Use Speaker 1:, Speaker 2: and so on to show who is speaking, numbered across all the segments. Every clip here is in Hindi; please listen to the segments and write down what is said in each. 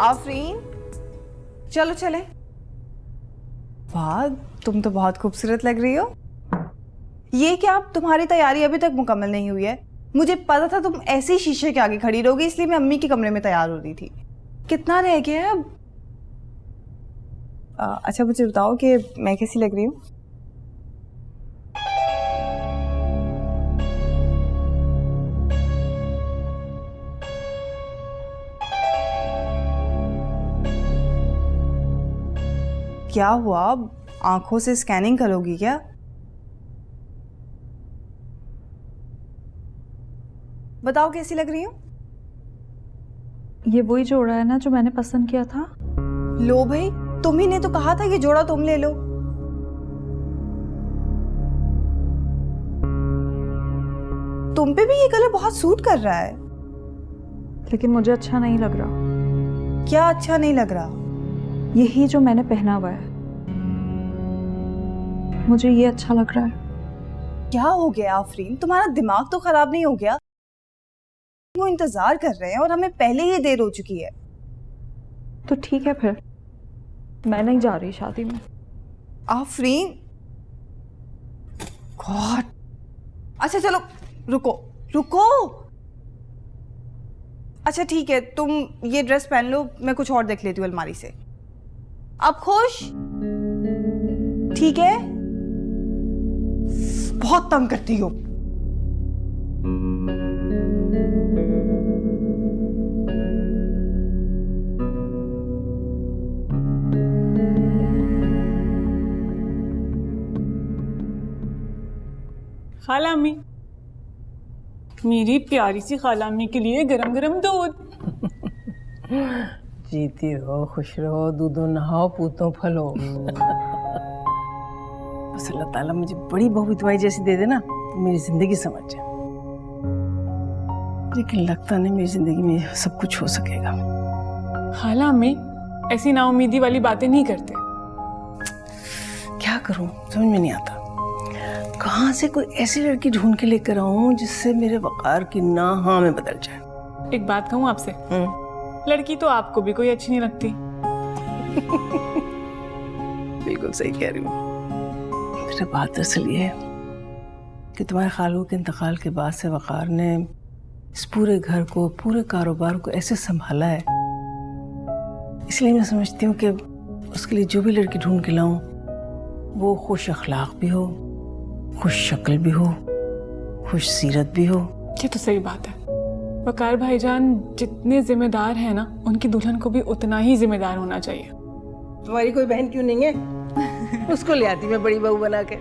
Speaker 1: आफरीन, चलो चले। वाह, तुम तो बहुत खूबसूरत लग रही हो। ये क्या, तुम्हारी तैयारी अभी तक मुकम्मल नहीं हुई है? मुझे पता था तुम ऐसे ही शीशे के आगे खड़ी रहोगी, इसलिए मैं अम्मी के कमरे में तैयार हो रही थी। कितना रह गया है अब? अच्छा मुझे बताओ कि मैं कैसी लग रही हूँ? क्या हुआ, आंखों से स्कैनिंग करोगी क्या? बताओ कैसी लग रही हूँ?
Speaker 2: ये वही जोड़ा है ना जो मैंने पसंद किया था।
Speaker 1: लो भाई, तुम ही ने तो कहा था ये जोड़ा तुम ले लो। तुम पे भी ये कलर बहुत सूट कर रहा है।
Speaker 2: लेकिन मुझे अच्छा नहीं लग रहा।
Speaker 1: क्या अच्छा नहीं लग रहा?
Speaker 2: यही जो मैंने पहना हुआ है, मुझे ये अच्छा लग रहा है।
Speaker 1: क्या हो गया आफरीन, तुम्हारा दिमाग तो खराब नहीं हो गया? वो इंतजार कर रहे हैं और हमें पहले ही देर हो चुकी है।
Speaker 2: तो ठीक है फिर, मैं नहीं जा रही शादी में।
Speaker 1: आफरीन, गॉड। अच्छा चलो, रुको रुको। अच्छा ठीक है, तुम ये ड्रेस पहन लो, मैं कुछ और देख लेती हूँ अलमारी से। अब खुश? ठीक है। बहुत तंग करती हो।
Speaker 3: खाला अम्मी, मेरी प्यारी सी खाला अम्मी के लिए गरम गरम दूध।
Speaker 4: जीती रहो, खुश रहो, दूधो नहाओ, पूतो फलो। बस अल्लाह ताला मुझे बड़ी बहू विधवाई जैसी दे देना तो मेरी जिंदगी समझ जाए। लेकिन लगता नहीं मेरी जिंदगी में सब कुछ हो सकेगा।
Speaker 3: खाला अम्मी ऐसी नाउम्मीदी वाली बातें नहीं करते।
Speaker 4: क्या करूं समझ में नहीं आता। कहाँ से कोई ऐसी लड़की ढूंढ के लेकर आऊं जिससे मेरे वकार की ना हाँ में बदल जाए।
Speaker 3: एक बात कहूँ आपसे, लड़की तो आपको भी कोई अच्छी नहीं लगती।
Speaker 4: बिल्कुल सही कह रही हूँ। मेरा बात दरअसल ये है कि तुम्हारे खालू के इंतकाल के बाद से वकार ने इस पूरे घर को, पूरे कारोबार को ऐसे संभाला है, इसलिए मैं समझती हूँ कि उसके लिए जो भी लड़की ढूंढ के लाऊं वो खुश अखलाक भी हो, खुश शक्ल भी हो, खुश सीरत भी हो।
Speaker 3: ये तो सही बात है। वकार भाईजान जितने जिम्मेदार हैं ना, उनकी दुल्हन को भी उतना ही जिम्मेदार होना चाहिए।
Speaker 4: तुम्हारी कोई बहन क्यों नहीं है? उसको ले आती मैं बड़ी बहू बना के।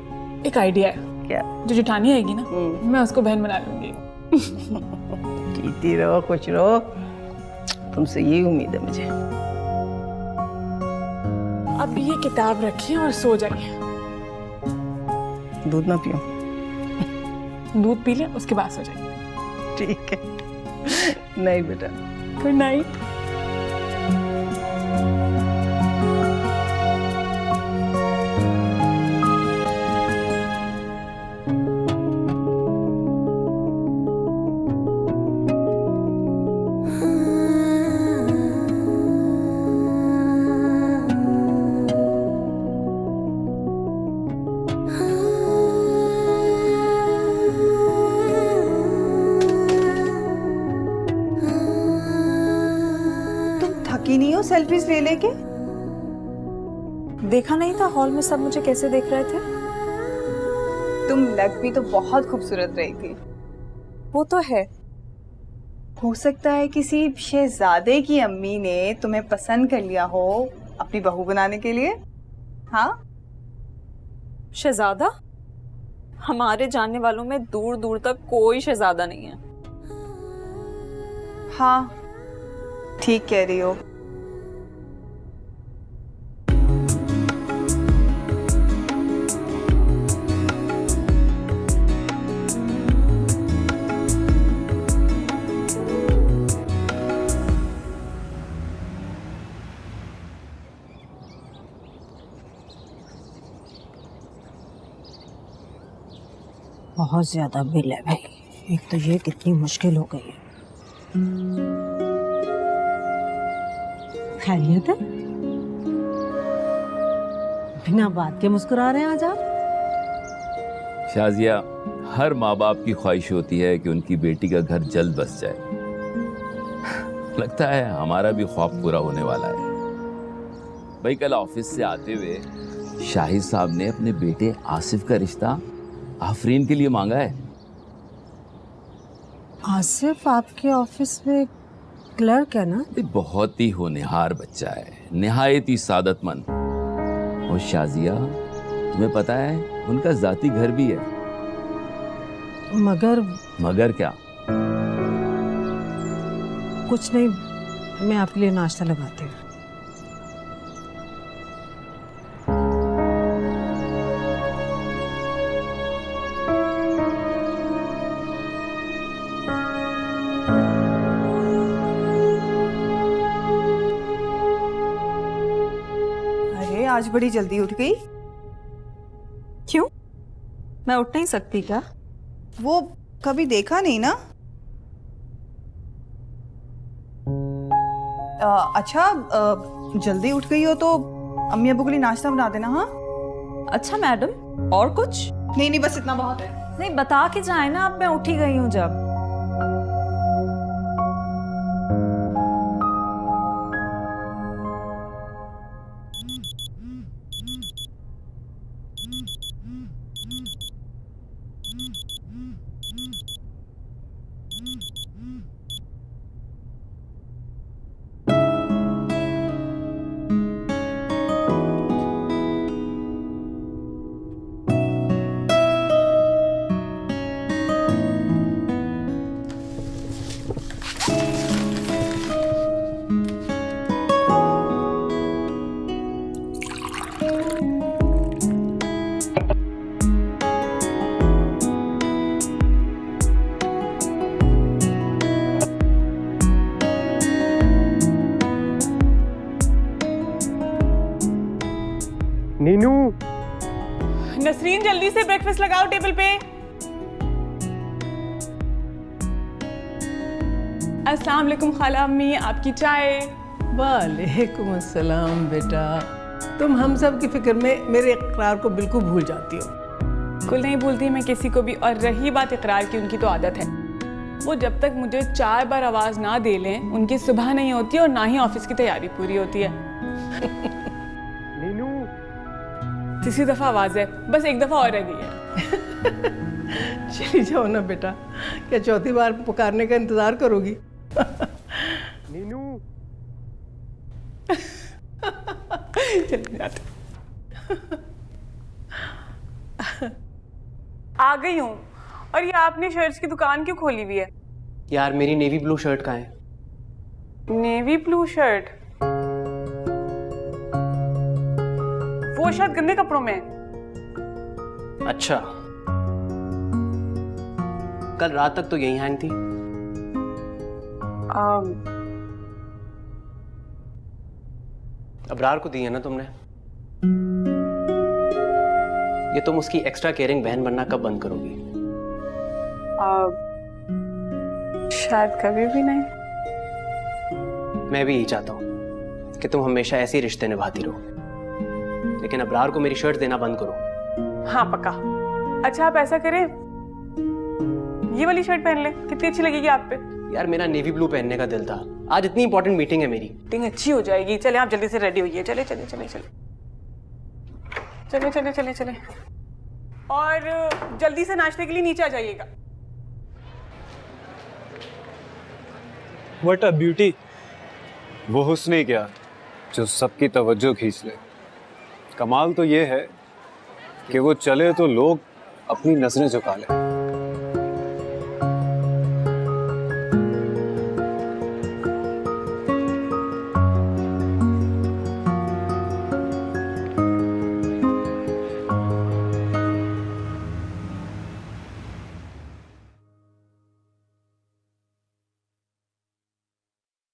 Speaker 3: एक आइडिया है।
Speaker 4: क्या?
Speaker 3: जो जेठानी आएगी ना, मैं उसको बहन बना लूंगी।
Speaker 4: जीती रहो, खुश रहो, तुमसे यही उम्मीद है मुझे।
Speaker 3: अब ये किताब रखिए और सो जाइए।
Speaker 4: दूध ना पियो?
Speaker 3: दूध पी लें, उसके बाद सो जाइए।
Speaker 4: ठीक है। नहीं बेटा।
Speaker 3: Good night.
Speaker 1: थकी नहीं हो सेल्फीज ले लेके?
Speaker 2: देखा नहीं था हॉल में सब मुझे कैसे देख रहे थे?
Speaker 1: तुम लग भी तो बहुत खूबसूरत रही थी।
Speaker 2: वो तो है।
Speaker 1: हो सकता है किसी शहजादे की अम्मी ने तुम्हें पसंद कर लिया हो अपनी बहू बनाने के लिए। हाँ?
Speaker 2: शहजादा? हमारे जानने वालों में दूर दूर तक कोई शहजादा नहीं है।
Speaker 1: हाँ, ठीक कह रही हो।
Speaker 5: बहुत ज्यादा बिल है भाई। एक तो ये कितनी मुश्किल हो गई है। खैरियत है? बिना बात के मुस्कुरा रहे हैं आज आप।
Speaker 6: शाजिया, हर माँ बाप की ख्वाहिश होती है कि उनकी बेटी का घर जल्द बस जाए। लगता है हमारा भी ख्वाब पूरा होने वाला है। भाई, कल ऑफिस से आते हुए शाहिद साहब ने अपने बेटे आसिफ का रिश्ता आफरीन के लिए मांगा है।
Speaker 5: आसिफ आपके ऑफिस में क्लर्क है ना?
Speaker 6: ये बहुत ही होनहार बच्चा है, निहायत ही सादतमंद। और शाजिया, तुम्हें पता है उनका जाती घर भी है। मगर क्या?
Speaker 5: कुछ नहीं, मैं आपके लिए नाश्ता लगाती हूँ।
Speaker 1: अरे आज बड़ी जल्दी उठ गई।
Speaker 2: क्यों? मैं उठ नहीं सकती क्या?
Speaker 1: वो कभी देखा नहीं ना। अच्छा, जल्दी उठ गई हो तो अम्मी अब्बू के लिए नाश्ता बना देना। हाँ
Speaker 2: अच्छा मैडम, और कुछ?
Speaker 1: नहीं नहीं, बस इतना बहुत है।
Speaker 2: नहीं, बता के जाए ना, अब मैं उठी गई हूँ जब।
Speaker 7: नीनू,
Speaker 3: नसरीन, जल्दी से ब्रेकफास्ट लगाओ टेबल पे। अस्सलाम वालेकुम खाला अम्मी, आपकी चाय।
Speaker 4: वालेकुम अस्सलाम बेटा। तुम हम सब की फिक्र में मेरे इकरार को बिल्कुल भूल जाती हो।
Speaker 3: कुल नहीं भूलती मैं किसी को भी। और रही बात इकरार की, उनकी तो आदत है, वो जब तक मुझे 4 बार आवाज़ ना दे लें उनकी सुबह नहीं होती और ना ही ऑफिस की तैयारी पूरी होती है।
Speaker 7: नीनू,
Speaker 3: तीसरी दफ़ा आवाज़ है, बस एक दफ़ा और रह गई है।
Speaker 4: चली जाओ ना बेटा, क्या चौथी बार पुकारने का इंतजार करोगी?
Speaker 7: नीनू,
Speaker 3: चली जाते। आ गई हूँ। और ये आपने शर्ट्स की दुकान क्यों खोली हुई है?
Speaker 7: यार मेरी नेवी ब्लू शर्ट कहाँ है?
Speaker 3: Navy blue shirt? वो शायद गंदे कपड़ों में है।
Speaker 7: अच्छा, कल रात तक तो यही हैंग थी। अबरार को दी है ना तुमने? ये तुम उसकी एक्स्ट्रा केयरिंग बहन बनना कब बंद करोगी?
Speaker 3: शायद कभी भी नहीं।
Speaker 7: मैं भी यही चाहता हूँ कि तुम हमेशा ऐसे ही रिश्ते निभाती रहो, लेकिन अबरार को मेरी शर्ट देना बंद करो।
Speaker 3: हाँ पक्का। अच्छा आप ऐसा करें, ये वाली शर्ट पहन ले, कितनी अच्छी लगेगी आप पे।
Speaker 7: यार मेरा नेवी ब्लू पहनने का दिल था, आज इतनी इंपॉर्टेंट मीटिंग है मेरी।
Speaker 3: मीटिंग अच्छी हो जाएगी। चले आप जल्दी से रेडी होइए। चले चले चले चले चले चले चले चले और जल्दी से नाश्ते के लिए नीचे आ जाइएगा।
Speaker 8: What a beauty. वो हुस्न ही क्या जो सबकी तवज्जो खींच ले। कमाल तो ये है कि वो चले तो लोग अपनी नजरें झुका लें।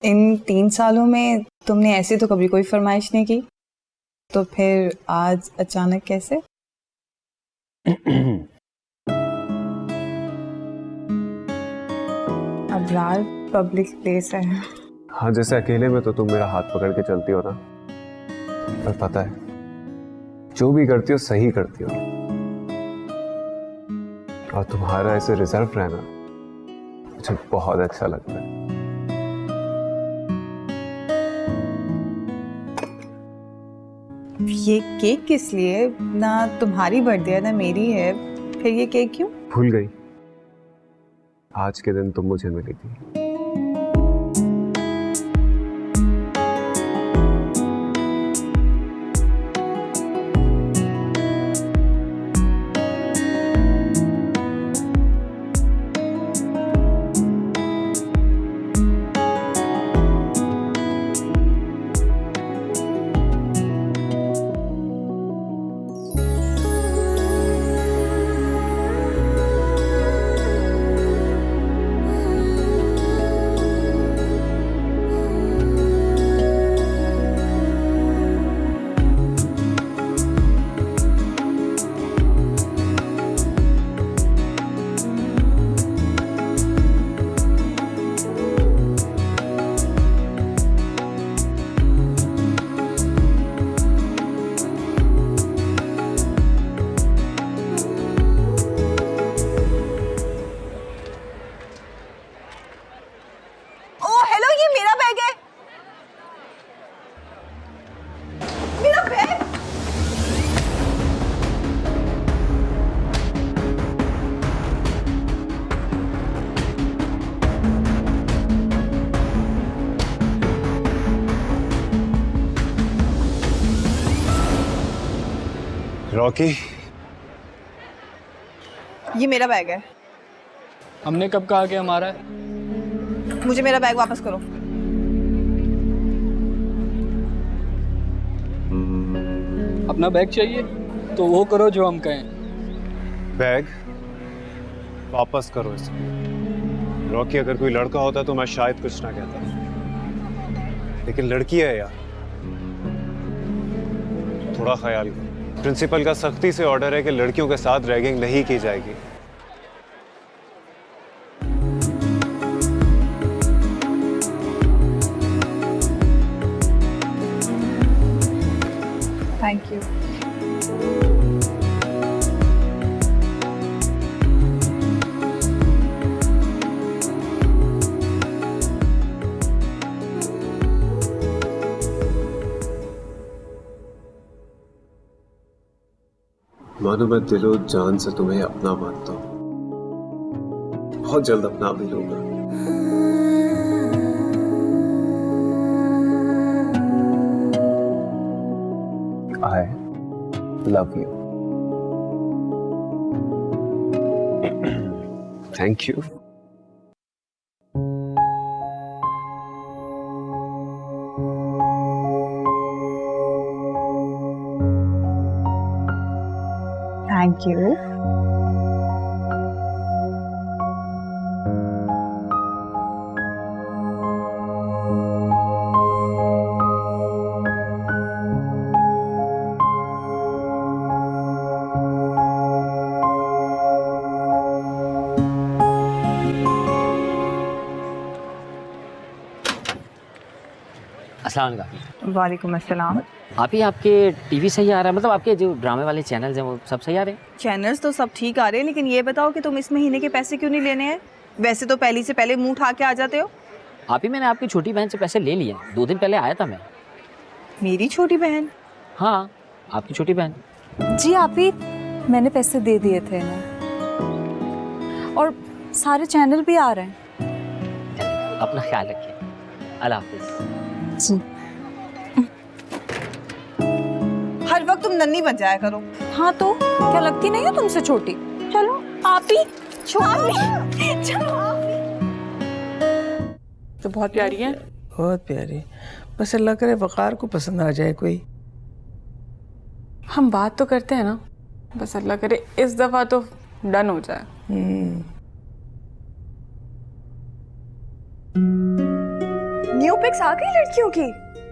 Speaker 1: इन 3 सालों में तुमने ऐसी तो कभी कोई फरमाइश नहीं की, तो फिर आज अचानक कैसे? अबरार पब्लिक प्लेस है।
Speaker 8: हाँ, जैसे अकेले में तो तुम मेरा हाथ पकड़ के चलती हो ना, पर पता है जो भी करती हो सही करती हो, और तुम्हारा ऐसे रिजर्व रहना मुझे बहुत अच्छा लगता है।
Speaker 1: ये केक किस लिए? ना तुम्हारी बर्थडे है ना मेरी है, फिर ये केक क्यों?
Speaker 8: भूल गई, आज के दिन तुम मुझे मिली थी। रॉकी,
Speaker 1: ये मेरा बैग है।
Speaker 9: हमने कब कहा कि हमारा है?
Speaker 1: मुझे मेरा बैग वापस करो।
Speaker 9: अपना बैग चाहिए तो वो करो जो हम कहें।
Speaker 8: बैग वापस करो इसे। रॉकी, अगर कोई लड़का होता तो मैं शायद कुछ ना कहता, लेकिन लड़की है यार, थोड़ा ख्याल करो। प्रिंसिपल का सख्ती से ऑर्डर है कि लड़कियों के साथ रैगिंग नहीं की जाएगी।
Speaker 1: Thank you.
Speaker 8: मानो मैं दिलो जान से तुम्हें अपना मानता हूँ, बहुत जल्द अपना भी लूंगा। I love you. Thank you.
Speaker 1: Thank you.
Speaker 10: अस्सलाम वालेकुम।
Speaker 1: वालेकुम अस्सलाम।
Speaker 10: आप ही आपके टीवी सही आ रहा है, मतलब आपके जो ड्रामे वाले चैनल्स हैं वो सब सही आ रहे हैं?
Speaker 1: चैनल्स तो सब ठीक आ रहे हैं, लेकिन ये बताओ कि तुम इस महीने के पैसे क्यों नहीं लेने हैं? वैसे तो पहली से पहले मुंह उठा के आ जाते हो।
Speaker 10: आप ही, मैंने आपकी छोटी बहन से पैसे ले लिए, 2 दिन पहले आया था मैं।
Speaker 1: मेरी छोटी बहन?
Speaker 10: हाँ, आपकी छोटी बहन।
Speaker 2: जी आप ही, मैंने पैसे दे दिए थे इन्हें, और सारे चैनल भी आ रहे हैं।
Speaker 10: अपना ख्याल रखिए। अल्लाह हाफिज़।
Speaker 2: जी।
Speaker 1: हर वक्त तुम नन्ही बन जाया करो।
Speaker 2: हाँ तो क्या लगती नहीं हो तुमसे छोटी? चलो आप ही चलो आप ही।
Speaker 3: तो बहुत प्यारी है।
Speaker 4: बहुत प्यारी, बस अल्लाह करे वकार को पसंद आ जाए कोई।
Speaker 3: हम बात तो करते हैं ना, बस अल्लाह करे इस दफा तो डन हो जाए।
Speaker 11: न्यू पिक्स आ गई लड़कियों की।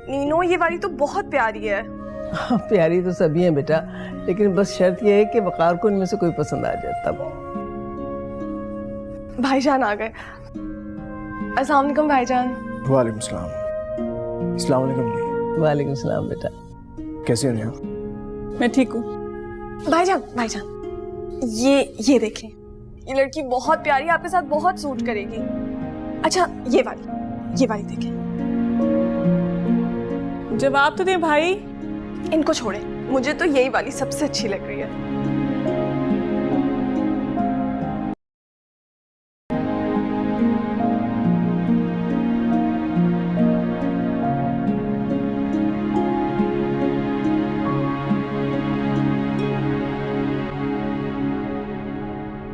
Speaker 11: नीनो, ये वाली तो बहुत प्यारी है।
Speaker 4: हाँ, प्यारी तो सभी हैं बेटा, लेकिन बस शर्त यह है कि वकार को इनमें से कोई पसंद आ जाए तब।
Speaker 11: भाईजान आ गए। अस्सलाम वालेकुम भाईजान।
Speaker 12: वालेकुम सलाम। अस्सलाम वालेकुम दी।
Speaker 4: वालेकुम सलाम बेटा।
Speaker 12: कैसे हो नेहा?
Speaker 3: मैं ठीक हूँ।
Speaker 11: भाईजान ये देखें, ये लड़की बहुत प्यारी है, आपके साथ बहुत सूट करेगी। अच्छा ये वाली देखें।
Speaker 3: जवाब तो दे भाई।
Speaker 11: इनको छोड़े, मुझे तो यही वाली सबसे अच्छी लग रही है।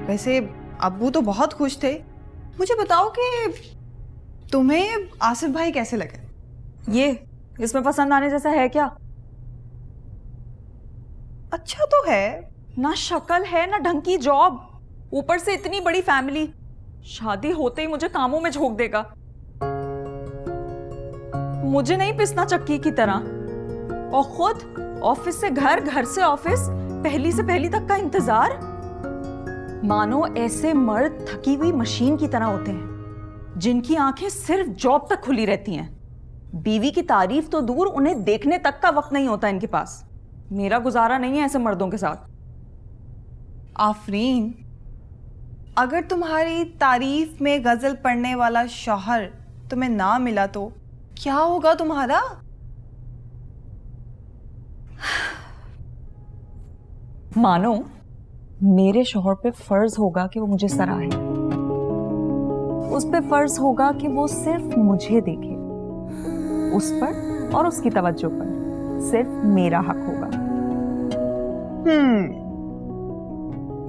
Speaker 1: वैसे अब्बू तो बहुत खुश थे। मुझे बताओ कि तुम्हें आसिफ भाई कैसे लगे?
Speaker 2: ये इसमें पसंद आने जैसा है क्या?
Speaker 1: अच्छा तो है।
Speaker 2: ना शक्ल है ना ढंग की जॉब, ऊपर से इतनी बड़ी फैमिली। शादी होते ही मुझे कामों में झोंक देगा। मुझे नहीं पिसना चक्की की तरह। और खुद ऑफिस से घर, घर से ऑफिस, पहली से पहली तक का इंतजार। मानो ऐसे मर्द थकी हुई मशीन की तरह होते हैं जिनकी आंखें सिर्फ जॉब तक खुली रहती हैं। बीवी की तारीफ तो दूर, उन्हें देखने तक का वक्त नहीं होता इनके पास। मेरा गुजारा नहीं है ऐसे मर्दों के साथ।
Speaker 1: आफरीन, अगर तुम्हारी तारीफ में गजल पढ़ने वाला शौहर तुम्हें ना मिला तो क्या होगा तुम्हारा?
Speaker 2: मानो मेरे शौहर पे फर्ज होगा कि वो मुझे सराहे, उस पे फर्ज होगा कि वो सिर्फ मुझे देखे, उस पर और उसकी तवज्जो पर सिर्फ मेरा हक होगा।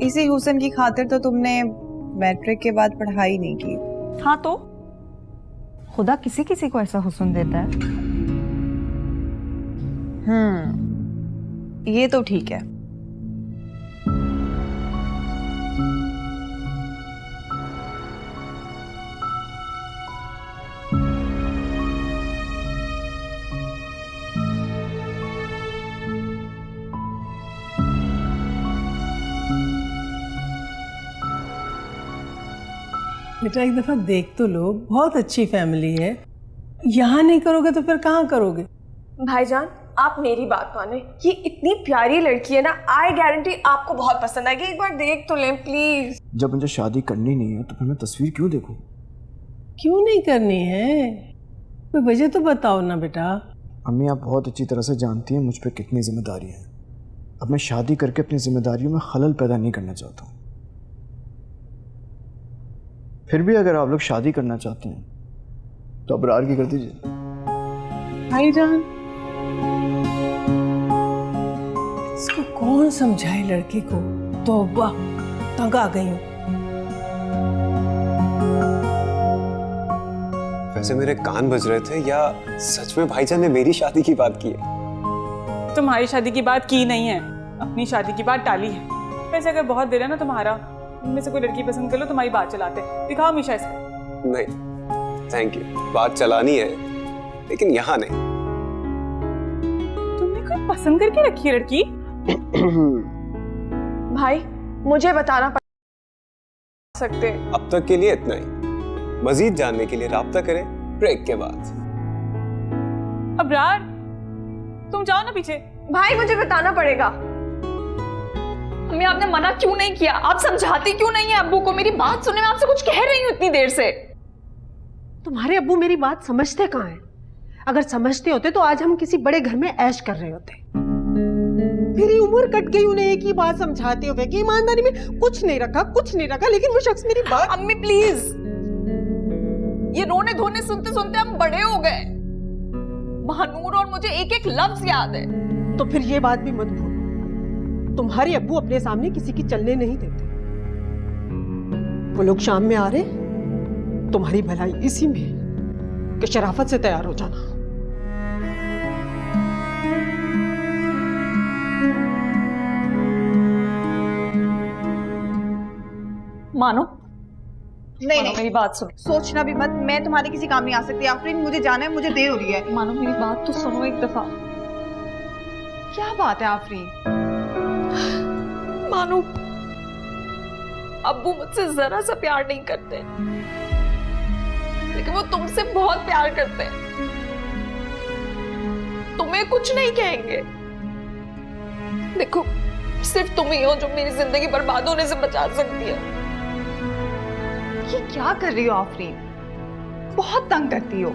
Speaker 1: इसी हुस्न की खातिर तो तुमने मैट्रिक के बाद पढ़ाई नहीं की।
Speaker 2: हाँ तो खुदा किसी किसी को ऐसा हुस्न देता है।
Speaker 1: ये तो ठीक है।
Speaker 4: बेटा एक दफा देख तो लो, बहुत अच्छी फैमिली है। यहाँ नहीं करोगे तो फिर कहाँ करोगे?
Speaker 11: भाईजान आप मेरी बात माने, ये इतनी प्यारी लड़की है ना, आई गारंटी आपको बहुत पसंद आएगी। एक बार देख तो लें प्लीज।
Speaker 12: जब मुझे शादी करनी नहीं है तो फिर मैं तस्वीर क्यों देखूं?
Speaker 4: क्यों नहीं करनी है? कोई वजह तो बताओ ना बेटा।
Speaker 12: अम्मी आप बहुत अच्छी तरह से जानती हैं मुझ पर कितनी जिम्मेदारी है। अब मैं शादी करके अपनी जिम्मेदारियों में खलल पैदा नहीं करना चाहता हूँ। फिर भी अगर आप लोग शादी करना चाहते हैं तो अबरार की कर दीजिए।
Speaker 4: भाईजान इसको कौन समझाए लड़की को? तौबा, तंग आ गई हूँ।
Speaker 8: वैसे मेरे कान बज रहे थे या सच में भाईजान ने मेरी शादी की बात की है?
Speaker 3: तुम्हारी शादी की बात की नहीं है, अपनी शादी की बात टाली है। वैसे अगर बहुत दिल है ना तुम्हारा, इनमें से कोई लड़की पसंद कर लो, तुम्हारी बात चलाते। दिखाओ मीशा इसको।
Speaker 8: नहीं थैंक यू, बात चलानी है लेकिन यहाँ नहीं।
Speaker 3: तुमने कोई पसंद करके रखी है लड़की?
Speaker 11: भाई मुझे बताना पड़ सकते।
Speaker 8: अब तक के लिए इतना ही, मजीद जानने के लिए राब्ता करें ब्रेक के बाद।
Speaker 3: अबरार तुम जाओ ना पीछे।
Speaker 11: भाई मुझे बताना पड़ेगा।
Speaker 2: मम्मी आपने मना क्यों नहीं किया? आप समझाती क्यों नहीं है अब्बू को? मेरी बात सुनने में आपसे कुछ कह रही हूँ इतनी देर से।
Speaker 5: तुम्हारे अब्बू मेरी बात समझते कहाँ हैं? अगर समझते होते तो आज हम किसी बड़े घर में ऐश कर रहे होते। मेरी उम्र कट गई उन्हें एक ही बात समझाते हुए कि ईमानदारी में कुछ नहीं रखा, लेकिन वो शख्स मेरी बात।
Speaker 2: अम्मी प्लीज, ये रोने धोने सुनते सुनते हम बड़े हो गए। महानूर और मुझे एक एक लफ्ज याद है।
Speaker 5: तो फिर ये बात भी मत भूलो, तुम्हारे अब्बू अपने सामने किसी की चलने नहीं देते। वो लोग शाम में आ रहे, तुम्हारी भलाई इसी में कि शराफत से तैयार हो जाना।
Speaker 2: मानो
Speaker 1: नहीं
Speaker 2: मानो, मेरी बात सुनो।
Speaker 1: सोचना भी मत, मैं तुम्हारे किसी काम नहीं आ सकती। आफरीन मुझे जाना है, मुझे देर हो रही है।
Speaker 2: मानो मेरी बात तो सुनो एक दफा।
Speaker 1: क्या बात है आफरीन?
Speaker 2: मानो अब्बू मुझसे जरा सा प्यार नहीं करते।
Speaker 11: लेकिन वो तुमसे बहुत प्यार करते हैं, तुम्हें कुछ नहीं कहेंगे। देखो, सिर्फ तुम ही हो जो मेरी जिंदगी बर्बाद होने से बचा सकती है।
Speaker 1: ये क्या कर रही हो आफरीन? बहुत तंग करती हो।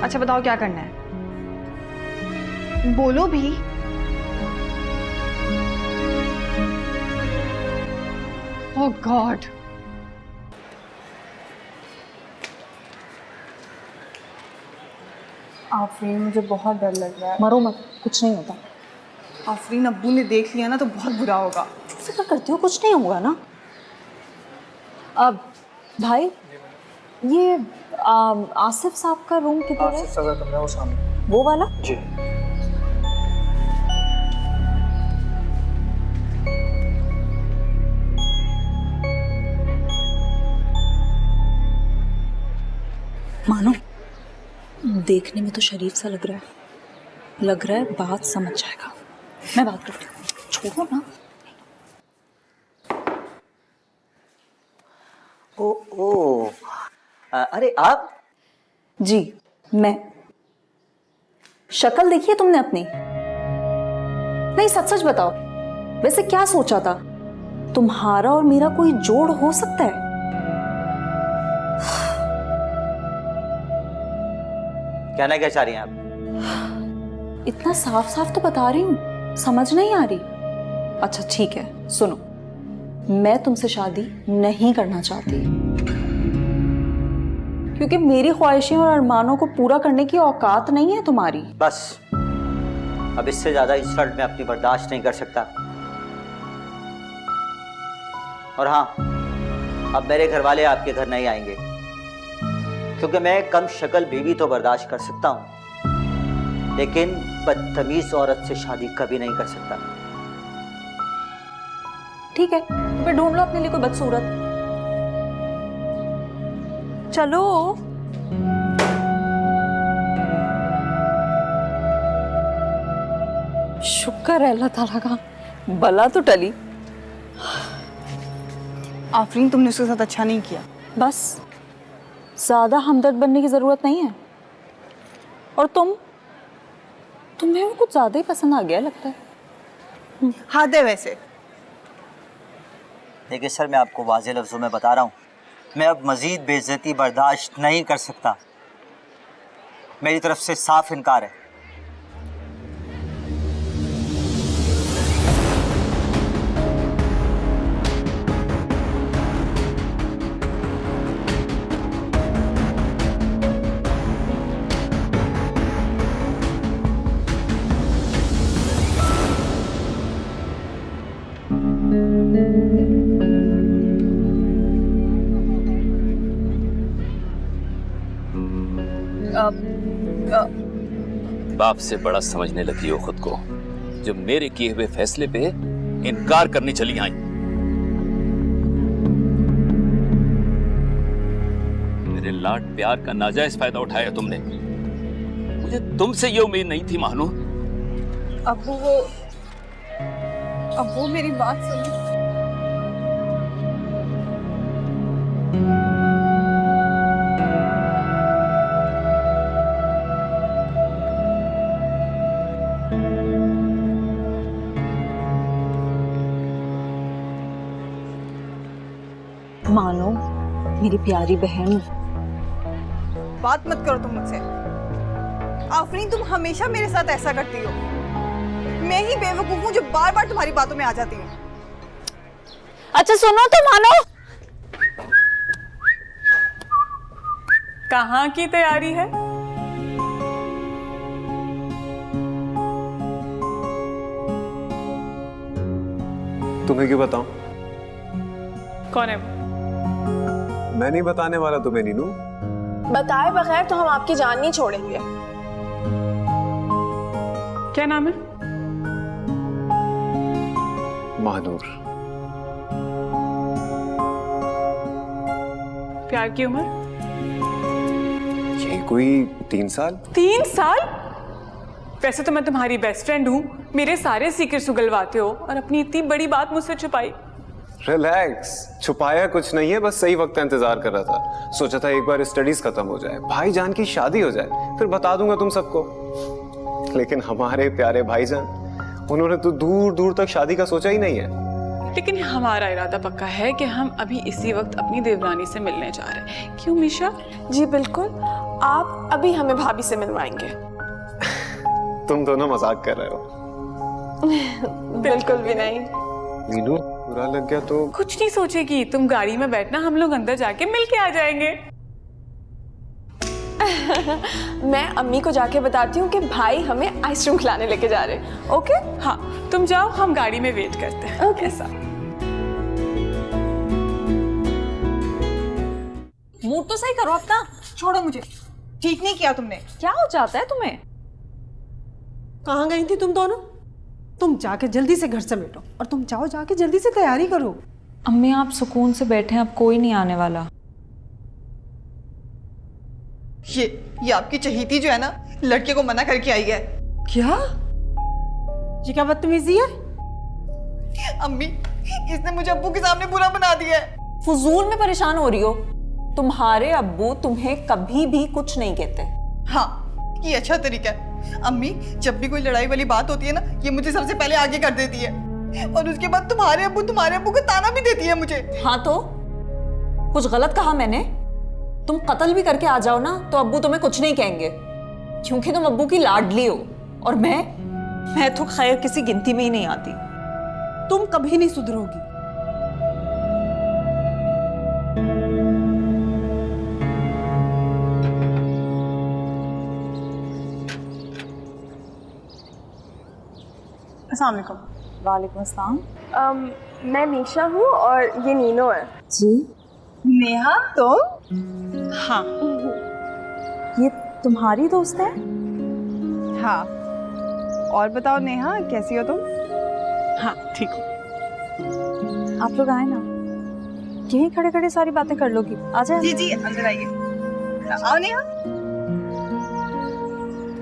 Speaker 1: अच्छा बताओ क्या करना है, बोलो भी। ओह गॉड, आफरीन मुझे बहुत डर लग रहा है।
Speaker 2: मरो मत, कुछ नहीं होता।
Speaker 1: आफरीन अब्बू ने देख लिया ना तो बहुत बुरा होगा।
Speaker 2: फिक्र करती हो, कुछ नहीं होगा ना। अब भाई, ये आसिफ साहब का रूम किधर है?
Speaker 12: साहब का कमरा वो सामने।
Speaker 2: वो वाला?
Speaker 12: जी।
Speaker 2: मानो, देखने में तो शरीफ सा लग रहा है, बात समझ जाएगा। मैं बात करती हूँ, छोड़ो ना।
Speaker 13: ओ, अरे आप?
Speaker 2: जी मैं। शक्ल देखी है तुमने अपनी? नहीं, सच सच बताओ, वैसे क्या सोचा था? तुम्हारा और मेरा कोई जोड़ हो सकता है?
Speaker 13: कहना क्या चाह रही हैं आप?
Speaker 2: इतना साफ साफ तो बता रही हूँ, समझ नहीं आ रही? अच्छा ठीक है, सुनो, मैं तुमसे शादी नहीं करना चाहती, क्योंकि मेरी ख्वाहिशें और अरमानों को पूरा करने की औकात नहीं है तुम्हारी।
Speaker 13: बस, अब इससे ज्यादा इंसल्ट मैं अपनी बर्दाश्त नहीं कर सकता। और हाँ, अब मेरे घर वाले आपके घर नहीं आएंगे, क्योंकि मैं कम शक्ल बीवी तो बर्दाश्त कर सकता हूँ, लेकिन बदतमीज औरत से शादी कभी नहीं कर सकता।
Speaker 2: ठीक है, फिर ढूंढ लो अपने लिए कोई बदसूरत। चलो। शुक्र है अल्लाह ताला का, बला तो टली।
Speaker 1: आफरीन तुमने उसके साथ अच्छा नहीं किया।
Speaker 2: बस, ज्यादा हमदर्द बनने की जरूरत नहीं है। और तुम्हें वो कुछ ज्यादा ही पसंद आ गया लगता है।
Speaker 1: हाथ है वैसे।
Speaker 13: देखिए सर, मैं आपको वाज़ेह लफ्ज़ों में बता रहा हूँ, मैं अब मज़ीद बेइज्जती बर्दाश्त नहीं कर सकता। मेरी तरफ से साफ इनकार है।
Speaker 6: बाप से बड़ा समझने लगी हो खुद को, जो मेरे किए हुए फैसले पे इनकार करने चली आई। मेरे लाड प्यार का नाजायज फायदा उठाया तुमने। मुझे तुमसे ये उम्मीद नहीं थी मानो।
Speaker 1: अब वो मेरी बात सुनो।
Speaker 2: मानो, मेरी प्यारी बहन।
Speaker 1: बात मत करो तुम मुझसे। आफरीन तुम हमेशा मेरे साथ ऐसा करती हो। मैं ही बेवकूफ हूँ जो बार बार तुम्हारी बातों में आ जाती हूँ।
Speaker 2: अच्छा सुनो तो मानो।
Speaker 3: कहाँ की तैयारी है?
Speaker 8: तुम्हें क्यों बताऊं?
Speaker 3: कौन है वो?
Speaker 8: मैं नहीं बताने वाला तुम्हें नीनू।
Speaker 11: बताए बगैर तो हम आपकी जान नहीं छोड़ेंगे।
Speaker 3: क्या नाम है?
Speaker 8: महानूर।
Speaker 3: प्यार की उम्र?
Speaker 8: ये कोई 3 साल।
Speaker 3: 3 साल? वैसे तो मैं तुम्हारी बेस्ट फ्रेंड हूँ, मेरे सारे सीक्रेट्स उगलवाते हो और अपनी इतनी बड़ी बात मुझसे छुपाई।
Speaker 8: रिलैक्स, छुपाया कुछ नहीं है, बस सही वक्त का इंतजार कर रहा था। सोचा था एक बार स्टडीज खत्म हो जाए, भाईजान की शादी हो जाए, फिर बता दूंगा तुम सबको। लेकिन हमारे प्यारे भाईजान, उन्होंने तो दूर दूर तक शादी का सोचा ही नहीं है।
Speaker 3: लेकिन हमारा इरादा पक्का है कि हम अभी इसी वक्त अपनी देवरानी से मिलने जा रहे हैं। क्यों मीशा?
Speaker 11: जी बिल्कुल, आप अभी हमें भाभी से मिलवाएंगे।
Speaker 8: तुम दोनों मजाक कर रहे हो।
Speaker 11: बिल्कुल भी नहीं।
Speaker 8: मीनू, बुरा लग गया तो?
Speaker 3: कुछ नहीं सोचेगी, तुम गाड़ी में बैठना, हम लोग अंदर जाके मिल के आ जाएंगे।
Speaker 11: मैं अम्मी को जाके बताती हूँ कि भाई हमें आइसक्रीम खिलाने लेके जा रहे हैं। ओके?
Speaker 3: हाँ, तुम जाओ, हम गाड़ी में वेट करते हैं।
Speaker 11: ओके।
Speaker 3: ऐसा
Speaker 2: मूड तो सही करो अपना।
Speaker 1: छोड़ो मुझे, ठीक नहीं किया तुमने।
Speaker 2: क्या हो जाता है तुम्हें?
Speaker 5: कहाँ गई थी तुम दोनों? तुम जाके जल्दी से घर समेटो और तुम जाओ जाके जल्दी से तैयारी करो।
Speaker 2: अम्मी आप सुकून से बैठे, अब कोई नहीं आने वाला।
Speaker 1: ये आपकी चहीती जो है ना, लड़के को मना करके आई है।
Speaker 5: क्या? ये क्या बदतमीजी है?
Speaker 1: अम्मी, इसने मुझे अब्बू के सामने बुरा बना दिया है।
Speaker 2: फजूल में परेशान हो रही हो। तुम्हारे अब्बू तुम्हें कभी भी कुछ नहीं कहते।
Speaker 1: हाँ, ये अच्छा तरीका है। अम्मी, जब भी कोई लड़ाई वाली बात होती है ना, ये मुझे सबसे पहले आगे कर देती है, और उसके बाद तुम्हारे अब्बू को ताना भी देती है मुझे।
Speaker 2: हाँ तो कुछ गलत कहा मैंने? तुम कत्ल भी करके आ जाओ ना तो अब्बू तुम्हें कुछ नहीं कहेंगे, क्योंकि तुम अब्बू की लाडली हो। और मैं तो खैर किसी गिनती में ही नहीं आती।
Speaker 5: तुम कभी नहीं सुधरोगी।
Speaker 1: अस्सलाम वालेकुम।
Speaker 2: वालेकुम अस्सलाम।
Speaker 11: मैं मीशा हूँ और ये नीनो है।
Speaker 2: जी।
Speaker 1: नेहा तो?
Speaker 2: हाँ, ये तुम्हारी दोस्त है?
Speaker 1: हाँ। और बताओ नेहा, कैसी हो तुम?
Speaker 3: हाँ, ठीक हो।
Speaker 2: आप लोग आए ना, यहीं खड़े खड़े सारी बातें कर लोगी। आ जाए।
Speaker 1: जी जी, अंदर आइए। आओ नेहा।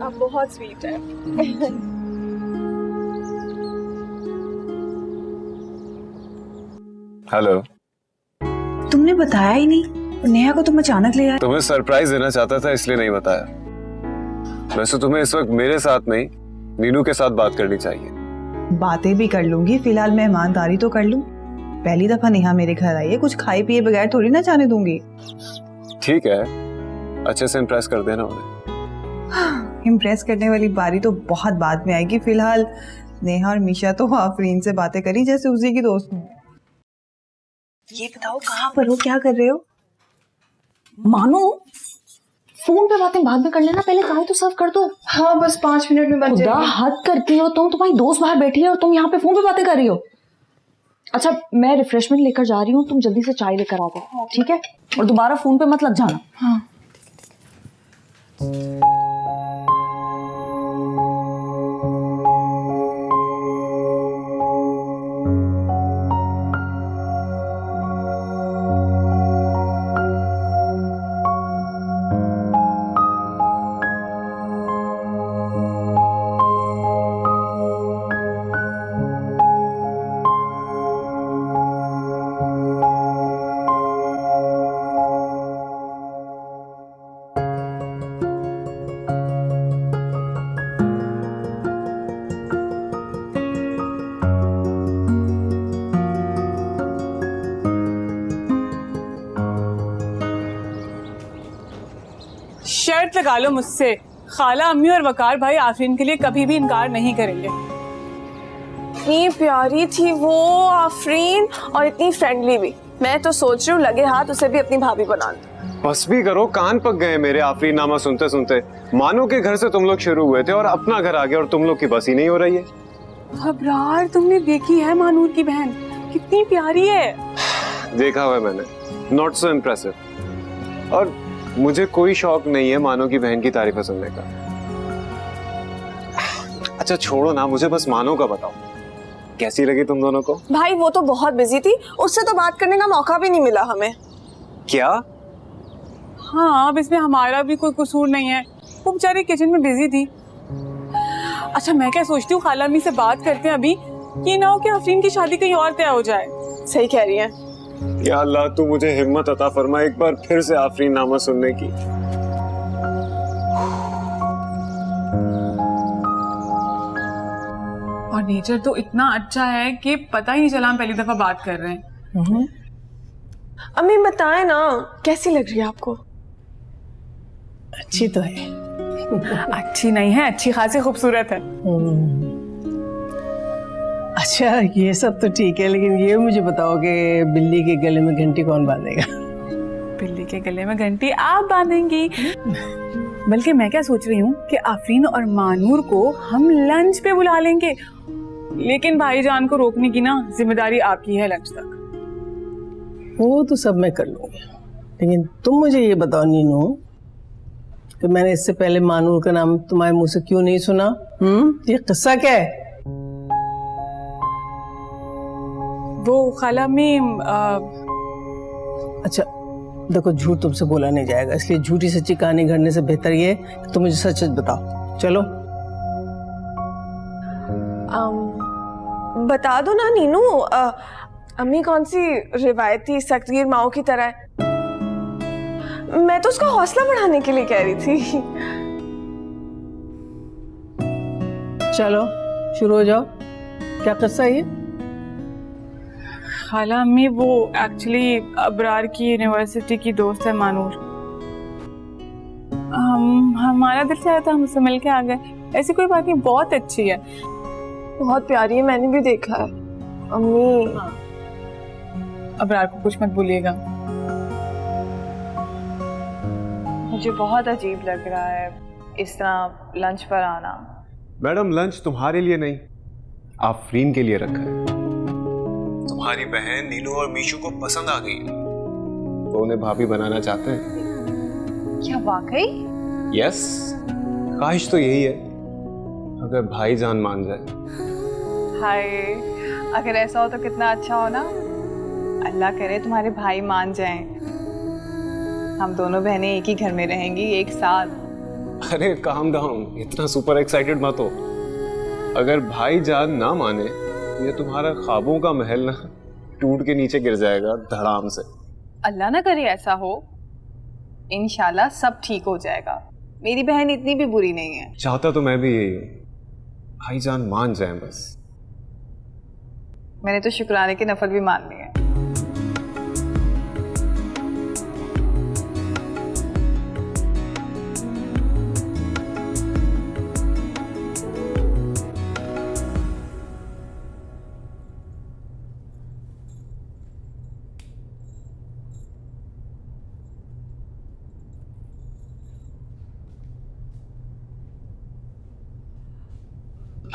Speaker 11: आप बहुत स्वीट है।
Speaker 8: हेलो।
Speaker 1: तुमने बताया ही नहीं, नेहा को तुम अचानक ले आए।
Speaker 8: तुम्हें सरप्राइज देना चाहता था, इसलिए नहीं बताया। वैसे तुम्हें इस वक्त मेरे साथ नहीं, नीनू के साथ बात करनी चाहिए।
Speaker 1: बातें भी कर लूंगी, फिलहाल मेहमानदारी तो कर लूं। पहली दफा नेहा मेरे घर आई है, कुछ खाए पिए बगैर थोड़ी ना जाने दूंगी।
Speaker 8: ठीक है, अच्छे से इम्प्रेस कर देना उन्हें।
Speaker 1: इम्प्रेस करने वाली बारी तो बहुत बाद में आएगी। फिलहाल नेहा और मीशा तो आफरीन से बातें करी जैसे उसी की दोस्त हूँ। ये बताओ, कहाँ पर हो, क्या कर रहे हो?
Speaker 2: मानो फोन पे बातें बाद में कर लेना, पहले चाय तो सर्व कर दो।
Speaker 1: हाँ, बस 5 मिनट में बन
Speaker 2: खुदा
Speaker 1: जाएगी।
Speaker 2: हद करती हो तुम। तुम्हारी दोस्त बाहर बैठी है और तुम यहाँ पे फोन पे बातें कर रही हो। अच्छा, मैं रिफ्रेशमेंट लेकर जा रही हूँ, तुम जल्दी से चाय लेकर आ जाओ, ठीक है? और दोबारा फोन पे मत लग जाना।
Speaker 1: हाँ।
Speaker 3: शर्त लगा लो मुझसे, खाला अम्मी और वकार भाई आफरीन के लिए कभी भी इनकार नहीं करेंगे।
Speaker 11: इतनी प्यारी थी वो आफरीन, और इतनी फ्रेंडली भी। मैं तो सोच रही हूँ लगे हाथ उसे भी अपनी भाभी बना लूं।
Speaker 8: बस भी करो, कान पक गए मेरे आफरीन नामा सुनते सुनते। मानो के घर से तुम लोग शुरू हुए थे और अपना घर आ गया, और तुम लोग की बस ही नहीं हो रही है।
Speaker 3: अबरार, तुमने देखी है मानूर की बहन, कितनी प्यारी है।
Speaker 8: देखा हुआ है मैंने, नॉट सो इम्प्रेसिव। और मुझे कोई शौक नहीं है मानो की बहन की तारीफें सुनने का। अच्छा छोड़ो ना, मुझे बस मानो का बताओ, कैसी लगी तुम दोनों को?
Speaker 11: भाई वो तो बहुत बिजी थी, उससे तो बात करने का मौका भी नहीं मिला हमें।
Speaker 8: क्या?
Speaker 3: हाँ, अब इसमें हमारा भी कोई कसूर नहीं है, वो बेचारी किचन में बिजी थी। अच्छा मैं क्या सोचती हूँ, खाला अम्मी से बात करते हैं अभी, ये ना हो कि आफरीन की शादी कहीं और तय हो जाए।
Speaker 11: सही कह रही है।
Speaker 8: या अल्लाह तू मुझे हिम्मत अता फरमा एक बार फिर से आफरीन नामा सुनने की।
Speaker 3: और नेचर तो इतना अच्छा है कि पता ही नहीं चला हम पहली दफा बात कर रहे हैं।
Speaker 11: अम्मी बताएं ना, कैसी लग रही है आपको?
Speaker 5: अच्छी तो है।
Speaker 3: अच्छी नहीं है, अच्छी खासी खूबसूरत है।
Speaker 5: अच्छा ये सब तो ठीक है, लेकिन ये मुझे बताओ कि बिल्ली के गले में घंटी कौन बांधेगा?
Speaker 3: बिल्ली के गले में घंटी आप बांधेंगी। बल्कि मैं क्या सोच रही हूँ कि आफरीन और मानूर को हम लंच पे बुला लेंगे, लेकिन भाईजान को रोकने की ना जिम्मेदारी आपकी है लंच तक।
Speaker 5: वो तो सब मैं कर लूंगी, लेकिन तुम मुझे ये बताओ नीनू कि मैंने इससे पहले मानूर का नाम तुम्हारे मुंह से क्यों नहीं सुना? ये किस्सा क्या है?
Speaker 3: वो खाला में
Speaker 5: अच्छा देखो, झूठ तुमसे बोला नहीं जाएगा, इसलिए झूठी सच्ची कहानी घड़ने से बेहतर ये है कि तुम मुझे सच सच बताओ। चलो
Speaker 11: बता दो ना नीनू, अम्मी कौन सी रिवायती सख्तगीर माओ की तरह है? मैं तो उसका हौसला बढ़ाने के लिए कह रही थी।
Speaker 5: चलो शुरू हो जाओ, क्या किस्सा है ये?
Speaker 3: खाला अम्मी वो एक्चुअली अबरार की यूनिवर्सिटी की दोस्त है मानूर। हमारा दिल चाहा था हम उससे मिल के आ गए। ऐसी कोई बात नहीं, बहुत अच्छी है,
Speaker 11: बहुत प्यारी है, मैंने भी देखा है। अम्मी
Speaker 3: अबरार को कुछ मत भूलिएगा।
Speaker 1: मुझे बहुत अजीब लग रहा है इस तरह लंच पर आना।
Speaker 8: मैडम लंच तुम्हारे लिए नहीं, आफरीन के लिए रखा है। तुम्हारी बहन नीनू और मीशू को पसंद आ गई है, वो उन्हें भाभी बनाना चाहते हैं।
Speaker 1: क्या वाकई?
Speaker 8: यस, ख्वाहिश तो यही है, अगर भाईजान मान जाए।
Speaker 1: हाय, अगर ऐसा हो तो कितना अच्छा हो ना। अल्लाह करे तुम्हारे भाई मान जाएं, हम दोनों बहनें एक ही घर में रहेंगी एक साथ।
Speaker 8: अरे काम डाउन, इतना सुपर एक्साइटेड मत हो। अगर भाईजान ना माने, ये तुम्हारा ख्वाबों का महल ना टूट के नीचे गिर जाएगा धड़ाम से।
Speaker 1: अल्लाह ना करे ऐसा हो, इंशाल्लाह सब ठीक हो जाएगा। मेरी बहन इतनी भी बुरी नहीं है।
Speaker 8: चाहता तो मैं भी यही हूँ, भाईजान मान जाए बस।
Speaker 1: मैंने तो शुक्राने के नफल भी मान लिए।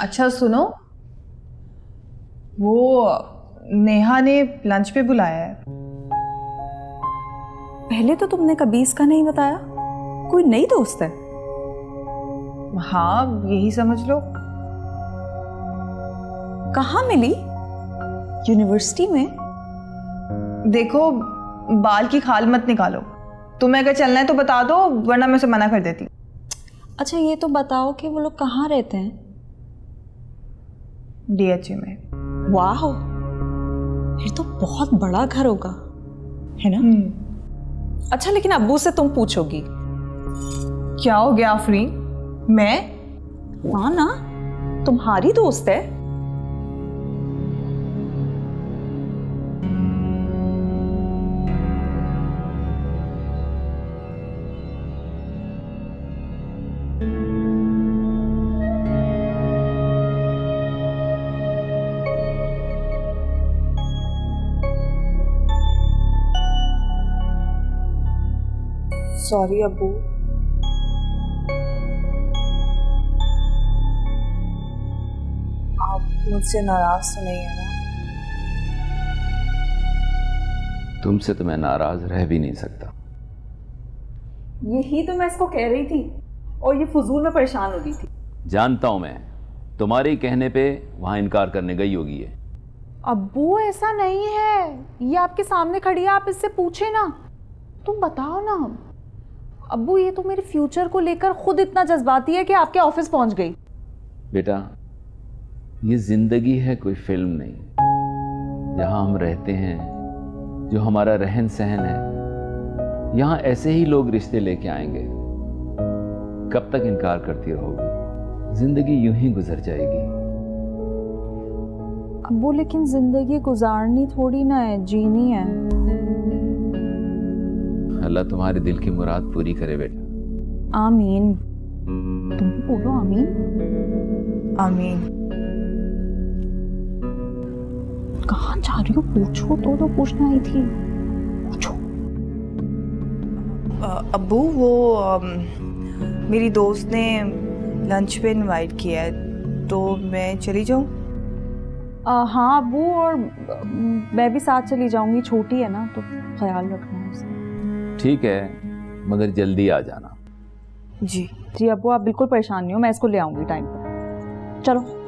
Speaker 1: अच्छा सुनो, वो नेहा ने लंच पे बुलाया है।
Speaker 2: पहले तो तुमने कभी इसका नहीं बताया। कोई नई दोस्त है?
Speaker 1: हाँ यही समझ लो।
Speaker 2: कहाँ मिली? यूनिवर्सिटी में?
Speaker 1: देखो बाल की खाल मत निकालो, तुम्हें अगर चलना है तो बता दो, वरना मैं उसे मना कर देती।
Speaker 2: अच्छा ये तो बताओ कि वो लोग कहाँ रहते हैं?
Speaker 1: DHA में।
Speaker 2: वाह, फिर तो बहुत बड़ा घर होगा, है ना? अच्छा लेकिन अब्बू से तुम पूछोगी?
Speaker 1: क्या हो गया आफरीन? मैं?
Speaker 2: हाँ ना, तुम्हारी दोस्त है।
Speaker 11: सॉरी अब्बू। आप मुझसे नाराज तो नहीं है ना?
Speaker 6: तुमसे तो मैं नाराज रह भी नहीं सकता।
Speaker 2: यही तो मैं इसको कह रही थी और ये फजूल में परेशान हो रही थी।
Speaker 6: जानता हूं मैं, तुम्हारे कहने पे वहां इनकार करने गई होगी ये।
Speaker 2: अब्बू ऐसा नहीं है, ये आपके सामने खड़ी है, आप इससे पूछे ना। तुम बताओ ना अब्बू, ये तो मेरे फ्यूचर को लेकर खुद इतना जज्बाती है कि आपके ऑफिस पहुंच गई।
Speaker 6: बेटा ये जिंदगी है, कोई फिल्म नहीं। जहां हम रहते हैं, जो हमारा रहन सहन है, यहाँ ऐसे ही लोग रिश्ते लेके आएंगे। कब तक इनकार करती रहोगी? जिंदगी यूं ही गुजर जाएगी।
Speaker 2: अब्बू लेकिन जिंदगी गुजारनी थोड़ी ना है, जीनी है।
Speaker 6: अल्लाह तुम्हारे दिल की मुराद पूरी करे बेटा।
Speaker 2: आमीन। तुम भी बोलो आमीन।
Speaker 1: आमीन।
Speaker 2: कहाँ जा रही हो? पूछो तो पूछना आई थी, पूछो।
Speaker 1: अब्बू वो मेरी दोस्त ने लंच पे इनवाइट किया है, तो मैं चली जाऊँ?
Speaker 2: हाँ अब्बू, और मैं भी साथ चली जाऊंगी, छोटी है ना, तो ख्याल रखना है उसका।
Speaker 6: ठीक है, मगर जल्दी आ जाना।
Speaker 1: जी
Speaker 2: जी अब्बू, आप बिल्कुल परेशान नहीं हो, मैं इसको ले आऊंगी टाइम पर। चलो।